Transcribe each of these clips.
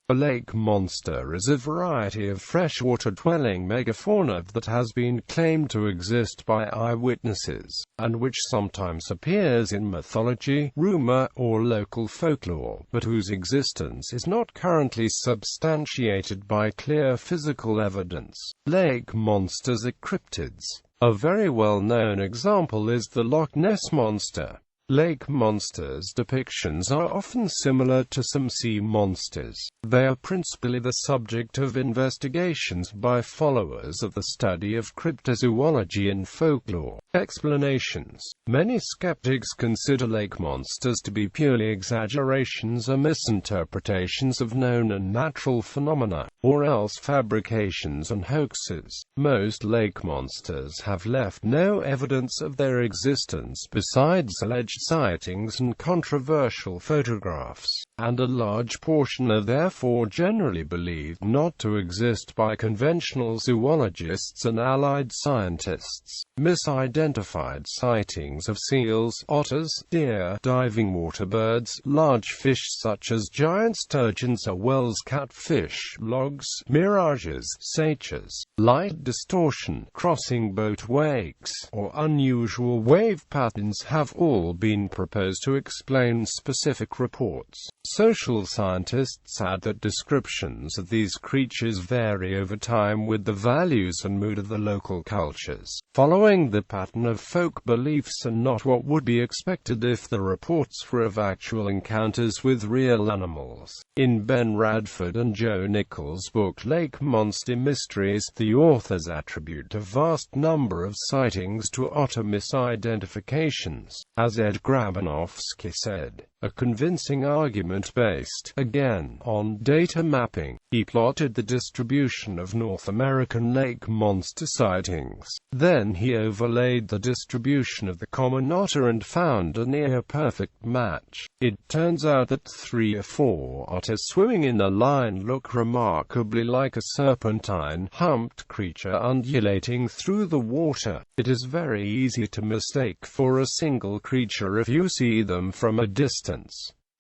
A lake monster is a variety of freshwater-dwelling megafauna that has been claimed to exist by eyewitnesses, and which sometimes appears in mythology, rumor, or local folklore, but whose existence is not currently substantiated by clear physical evidence. Lake monsters are cryptids. A very well-known example is the Loch Ness Monster. Lake monsters' depictions are often similar to some sea monsters. They are principally the subject of investigations by followers of the study of cryptozoology and folklore. Explanations. Many skeptics consider lake monsters to be purely exaggerations or misinterpretations of known and natural phenomena, or else fabrications and hoaxes. Most lake monsters have left no evidence of their existence besides alleged sightings and controversial photographs, and a large portion are therefore generally believed not to exist by conventional zoologists and allied scientists. Misidentified sightings of seals, otters, deer, diving waterbirds, large fish such as giant sturgeons or whales, catfish, logs, mirages, satyrs, light distortion, crossing boat wakes, or unusual wave patterns have all been proposed to explain specific reports. Social scientists add that descriptions of these creatures vary over time with the values and mood of the local cultures, following the pattern of folk beliefs and not what would be expected if the reports were of actual encounters with real animals. In Ben Radford and Joe Nichols' book Lake Monster Mysteries, the authors attribute a vast number of sightings to otter misidentifications. As Ed Grabanovsky said, a convincing argument based, again, on data mapping. He plotted the distribution of North American lake monster sightings. Then he overlaid the distribution of the common otter and found a near-perfect match. It turns out that 3 or 4 otters swimming in a line look remarkably like a serpentine, humped creature undulating through the water. It is very easy to mistake for a single creature if you see them from a distance.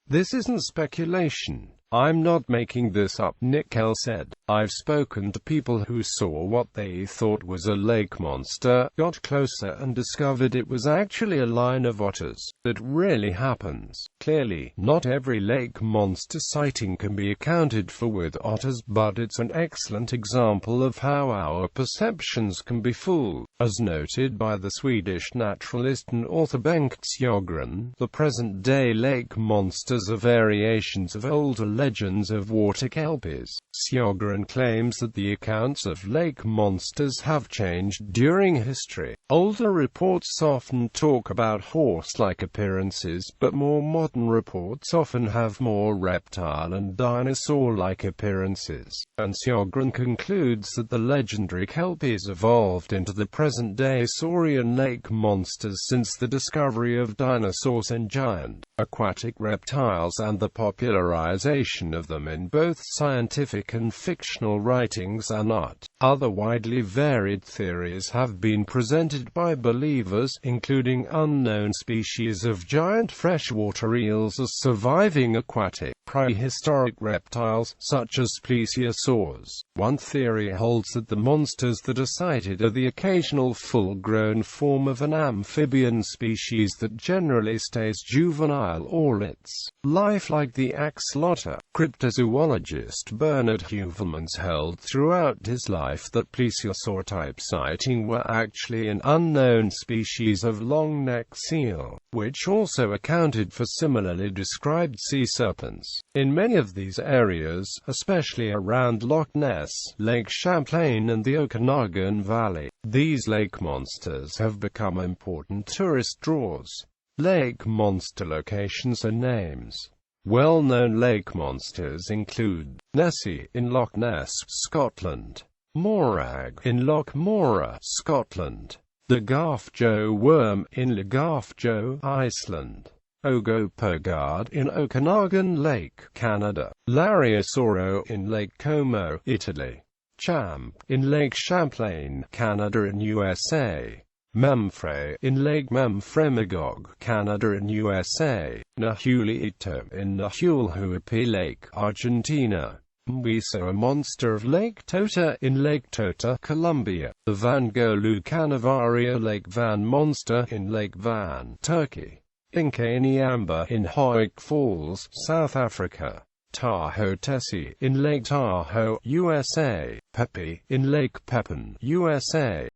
This isn't speculation. I'm not making this up, Nickel said. I've spoken to people who saw what they thought was a lake monster, got closer and discovered it was actually a line of otters. That really happens. Clearly, not every lake monster sighting can be accounted for with otters, but it's an excellent example of how our perceptions can be fooled. As noted by the Swedish naturalist and author Bengt Sjögren, the present-day lake monsters are variations of older legends of water kelpies. Sjögren claims that the accounts of lake monsters have changed during history. Older reports often talk about horse-like appearances, but more modern reports often have more reptile and dinosaur-like appearances. And Sjögren concludes that the legendary kelpies evolved into the present-day saurian lake monsters since the discovery of dinosaurs and giant aquatic reptiles and the popularization of them in both scientific and fictional writings and art. Other widely varied theories have been presented by believers, including unknown species of giant freshwater eels as surviving aquatic, prehistoric reptiles, such as plesiosaurs. One theory holds that the monsters that are cited are the occasional full-grown form of an amphibian species that generally stays juvenile all its life, like the axolotl. Cryptozoologist Bernard Heuvelmans held throughout his life that plesiosaur-type sighting were actually an unknown species of long-necked seal, which also accounted for similarly described sea serpents. In many of these areas, especially around Loch Ness, Lake Champlain and the Okanagan Valley, these lake monsters have become important tourist draws. Lake monster locations and names. Well-known lake monsters include Nessie in Loch Ness, Scotland; Morag in Loch Morar, Scotland; the Garfjoe worm in Garfjoe, Iceland; Ogopogard in Okanagan Lake, Canada; Lariasauro in Lake Como, Italy; Champ in Lake Champlain, Canada and USA; Memphrey in Lake Memphremagog, Canada and USA; Nahuelito in Nahuelhuapi Lake, Argentina; Mwiso, a monster of Lake Tota in Lake Tota, Colombia. The Van Golu Cannavaria Lake Van monster in Lake Van, Turkey. Inkaniamba in Hoik Falls, South Africa. Tahoe Tessie in Lake Tahoe, USA. Pepe in Lake Pepin, USA.